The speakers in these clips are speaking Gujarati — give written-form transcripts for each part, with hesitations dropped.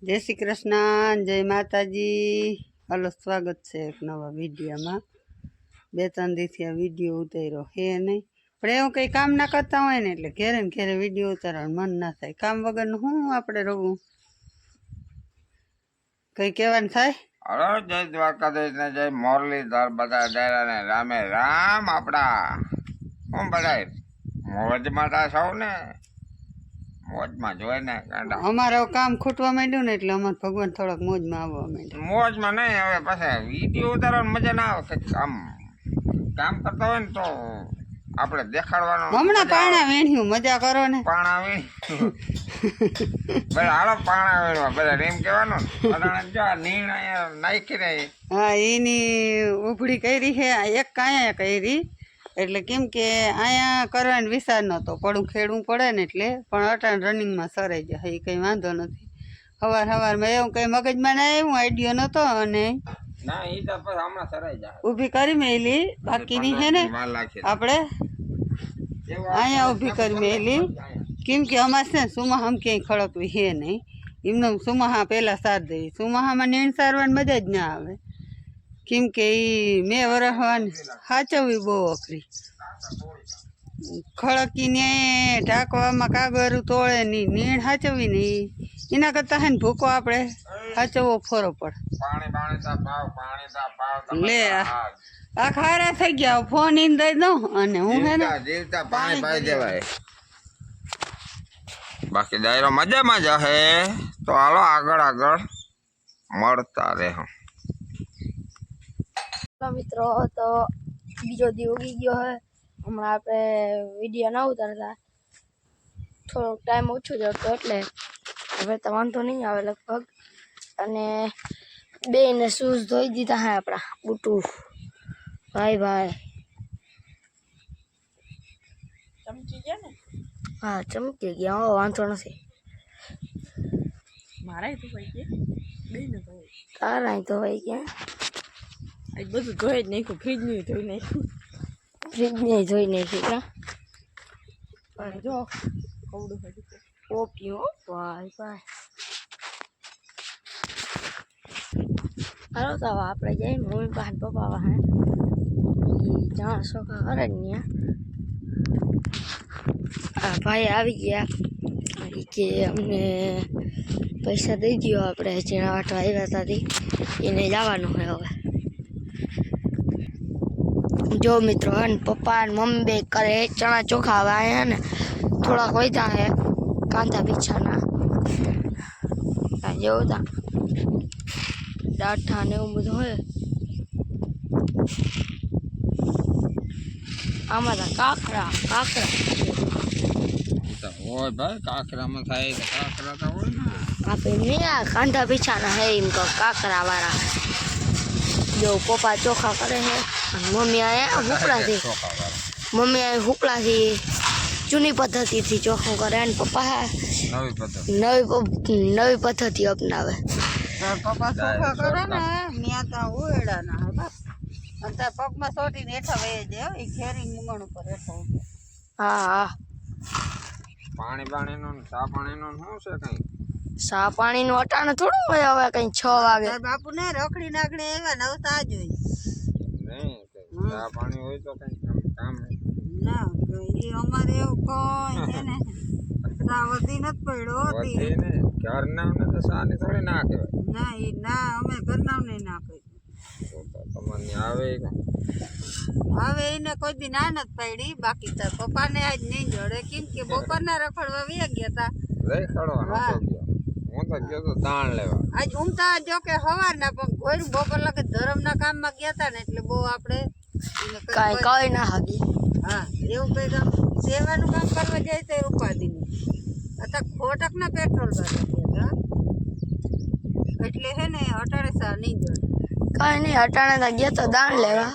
જય શ્રી કૃષ્ણ, જય માતાજી. હલો, સ્વાગત છે એક નવા વિડીયોમાં. 2-3 દિવસથી આ વિડીયો ઉતાર્યો હે નહીં, પણ એવું કંઈ કામ ના કરતા હોય ને એટલે ઘેરે ને ઘેરે વિડીયો ઉતારવાનું મન ના થાય. કામ વગરનું શું આપણે રહું, કંઈ કહેવાનું થાય? હલો, જય દ્વારકાધીશ ને જય મોરલીધર બધા ડાયરા ને રામે રામ. આપડા હું બધા મોજમાં તા સૌ ને મોજમાં જોઈ ને અમારે કામ ખૂટવા માંડ્યું ને એટલે અમારે ભગવાન થોડાક મોજમાં આવવા માંડ્યા. મોજમાં નહીં, હવે પછી વિડીયો ઉતારવાની મજા ના આવે. કામ કામ કરતા હોય ને તો આપણે દેખાડવાનું. હમણાં પાણા વેણ્યું, મજા કરો ને. પાણા વીણ બધા હાલો પાણા વીણવા બધા એમ કહેવાનું નિર્ણય નાખી રહી. હા, એની ઉભડી કરી છે એક કાંયા કરી, એટલે કેમ કે અહીંયા કરવાનો વિચાર નહોતો, પડું ખેડવું પડે ને એટલે. પણ અટાણ રનિંગમાં સરાઈ જાય, એ કંઈ વાંધો નથી. સવારમાં એવું કંઈ મગજમાં ના આવ્યું, આઈડિયો નહોતો. અને ના એ તો પછી હમણાં સરાઈ જાય ઊભી કરી મેલી, બાકીની છે ને આપણે અહીંયા ઊભી કરી મેલી. કેમ કે અમારે છે ને સુમાહામાં ક્યાંય ખડકવી છે નહીં, એમને સુમાહા પહેલાં સાર દેવી. સુમાહામાં નીણ સારવાની મજા જ ના આવે, કેમ કે એ મેં વરસવાની સાચવવી બહુ અઘરી. ખડકીને ઢાંકવામાં કાગરું તોડે નહીં, નીણ સાચવવી નહીં. એના કરતાં હે ને ભૂકો આપણે સાચવવો ફોરો પડે. લે આ ખારા થઈ ગયા, ફોન ઈન દઈ દઉં અને હું હે ને પાણી પાઈ દેવાય. બાકી ડાયરો મજામાં જ હે, તો હાલો આગળ મળતા રહે. મિત્રો, તો બીજો દી ઉગી ગયો હે. હમણાં આપણે વિડીયો ના ઉતારતા, થોડોક ટાઈમ ઓછો જ હતો એટલે હવે તો વાંધો નહીં આવે લગભગ. અને બેને શૂઝ ધોઈ દીધા હે આપણા બુટુ ભાઈ. ચમકી ગયા ને? હા, ચમકી ગયા. હો, વાંધો નથી. મારા ધોવાઈ ગયા, બેને ધોવાઈ. તારા ધોવાઈ ગયા. આ બધું ધોઈ જ નાખ્યું, ફ્રીજનું ધોઈ નાખ્યું. ફ્રીજને ધોઈ નાખ્યું કા? જો કવડું હતું ઓપ્યો ભાઈ. હાલો તો હવે આપણે જઈએ મમ્મી પાસે પપ્પા પાસે. જાણ સોખા કરે ને ત્યાં ભાઈ આવી ગયા કે અમને પૈસા દઈ દો, આપણે ચણા વાટવા આવ્યા હતા એને જવાનું હોય હવે. જો મિત્રો, હે ને પપ્પા અને મમ્મી બે કરે ચણા ચોખા. હવે અહીંયા ને થોડાક વધ્યા હે કાંદા પીછાના, જેવું તા ડાઠા ને એવું બધું હોય. આમાં તા કાકરા હોય ભાઈ, કાકરામાં થાય તો કાકરા તો હોય ને. આપણે નહીં, આ કાંદા પીછાના હે એમ કહો, કાકરા વાળા. જો પપ્પા ચોખા કરે છે અને મમ્મી અહીંયા હુકલાથી જૂની પદ્ધતિથી ચોખ્ખું કરે અને પપ્પા નવી પદ્ધતિ અપનાવે. પપ્પા ચોખા કરે ને ત્યાં તો ઉડા ના બસ, અને તાર પગમાં સોટીને હેઠા વહી જાય. એ ઘેરી મૂંગણ ઉપર હેઠો. હા, પાણીનું ચા પાણીનું શું છે? કઈ સા પાણીનું અટાણે થોડું હોય હવે, કઈ 6 વાગે. બાપુ ને રખડી નાખડી આવ્યા ને હવે તા જોઈ નહીં, ચા પાણી હોય તો કઈ કામ ના. એ અમારે એવું કોઈ છે ને તા વધી નથી પડ્યો હતી ઘરના તો સાની થોડી ના કહેવાય. ના. એ ના, અમે ઘરના ને ના કહી. તમને આવે હવે એને કોઈ દી ના નથી પડી. બાકી તાર પપ્પાને આજ નહીં જોડે, કેમ કે બપોરના રખડવા વ્યા ગયા તા. લઈ ખડવાનો હું તો ગયો તો દાણ લેવા. આજ ઉમતા જો કે સવારના પણ કોઈ બપોર લગે ધર્મના કામમાં ગયા તા ને એટલે બહુ આપણે કઈ ના હાગી. હા, એવું કઈ કામ સેવાનું કામ કરવા જાય તો ઉપાધિ નહીં. અત્યારે ખોટક ના પેટ્રોલ ભરવા ગયા હતા એટલે હે ને અટાણે સા નહીં જોડે. કઈ નહીં, અટાણે તો ગયા તો દાણ લેવા.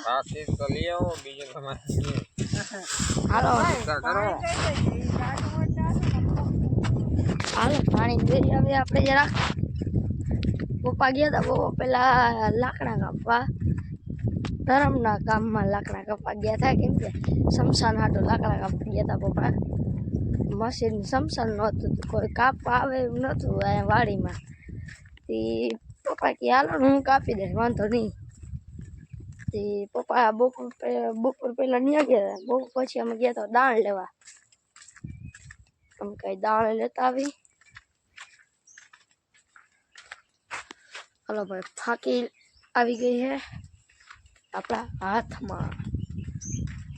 તો લઈ આવો બીજું તમારે. હાલો પાણી દઈ હવે આપણે જરાક. પપ્પા ગયા હતા બહુ પેલા લાકડા કાપવા, ધરમના કામમાં લાકડા કાપવા ગયા હતા. કેમ કે શમશાન હાટો લાકડા કાપવા ગયા હતા પપ્પા. મશીન શમશાન નહોતું, કોઈ કાપવા આવે એમ નહોતું અહીંયા વાડીમાં. તે પપ્પા કે હાલો ને હું કાપી દઈશ વાંધો નહીં. તે પપ્પા બપોર પહેલાં નહીં ગયા. બપોર પછી અમે ગયા તો દાણ લેવા. અમે કાંઈ દાણ લેતા આવી. હાલો ભાઈ ફાંકી આવી ગઈ છે આપણા હાથમાં.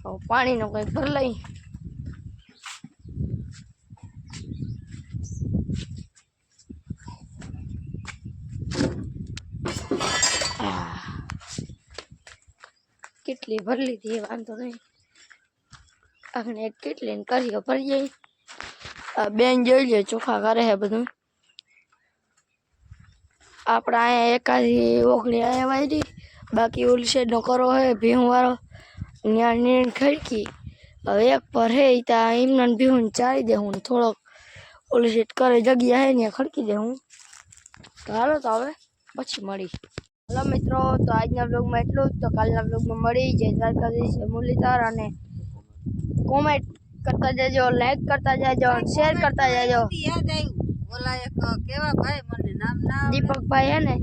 હવે પાણીનો કંઈક ભર લઈ. કેટલી ભરી લીધી વાંધો નહીં. આપણે એક કેટલી ને કરી ભરી જાય. બેન જોઈ લે ચોખા કરે છે બધું. આપણે અહીંયા એકાદી ઓગણી અહીંયા વાળી, બાકી ઓલી સાઈડનો કરો હે ભીહું વાળો ત્યાં નીણ ખડકી. હવે એક પર હે ત્યાં એમને ભીહું ચારી દેવું ને થોડોક ઓલી સાઈડ કરે જગ્યા હે ત્યાં ખડકી દેવું. તો હાલો તો હવે પછી મળી. હલો મિત્રો, તો આજના બ્લોગમાં એટલું જ. તો કાલના બ્લોગમાં મળી. જય દ્વારકાધીશ, મુરલીધર. અને કોમેન્ટ કરતા જજો, લાઈક કરતા જજો, શેર કરતા જજો. દીપકભાઈ હે ને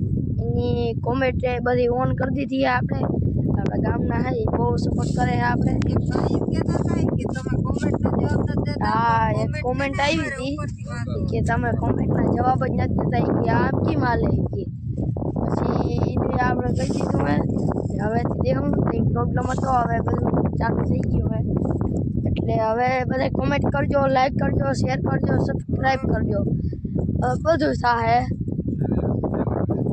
એની કોમેન્ટ બધી ઓન કરી દીધી. આપણા ગામના હે બહુ સપોર્ટ કરે છે આપણે. હા, એક કોમેન્ટ આવી હતી કે તમે કોમેન્ટના જવાબ જ નથી દેતા કે આમ કેમ હાલે કે. પછી આપણે કહી દીધું હે હવેથી દેવું કંઈક પ્રોબ્લેમ હતો. હવે બધું ચાલુ થઈ ગયું હે એટલે હવે બધા કોમેન્ટ કરજો, લાઈક કરજો, શેર કરજો, સબસ્ક્રાઈબ કરજો. બધું થાય.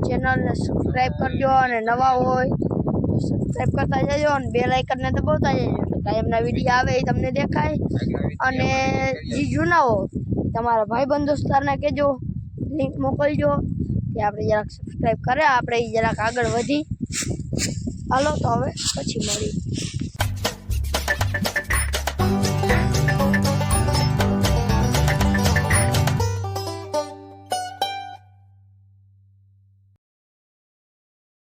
ચેનલને સબસ્ક્રાઈબ કરજો અને નવા હોય તો સબસ્ક્રાઈબ કરતા જજો અને બેલ આઇકનને દબાવતા જજો એટલે કાયમના વિડીયો આવે એ તમને દેખાય. અને જે જૂના હો તમારા ભાઈબંધ દોસ્તારને કહેજો, લિંક મોકલજો કે આપણે જરાક સબસ્ક્રાઈબ કરે, આપણે એ જરાક આગળ વધી. હાલો તો હવે પછી મળી.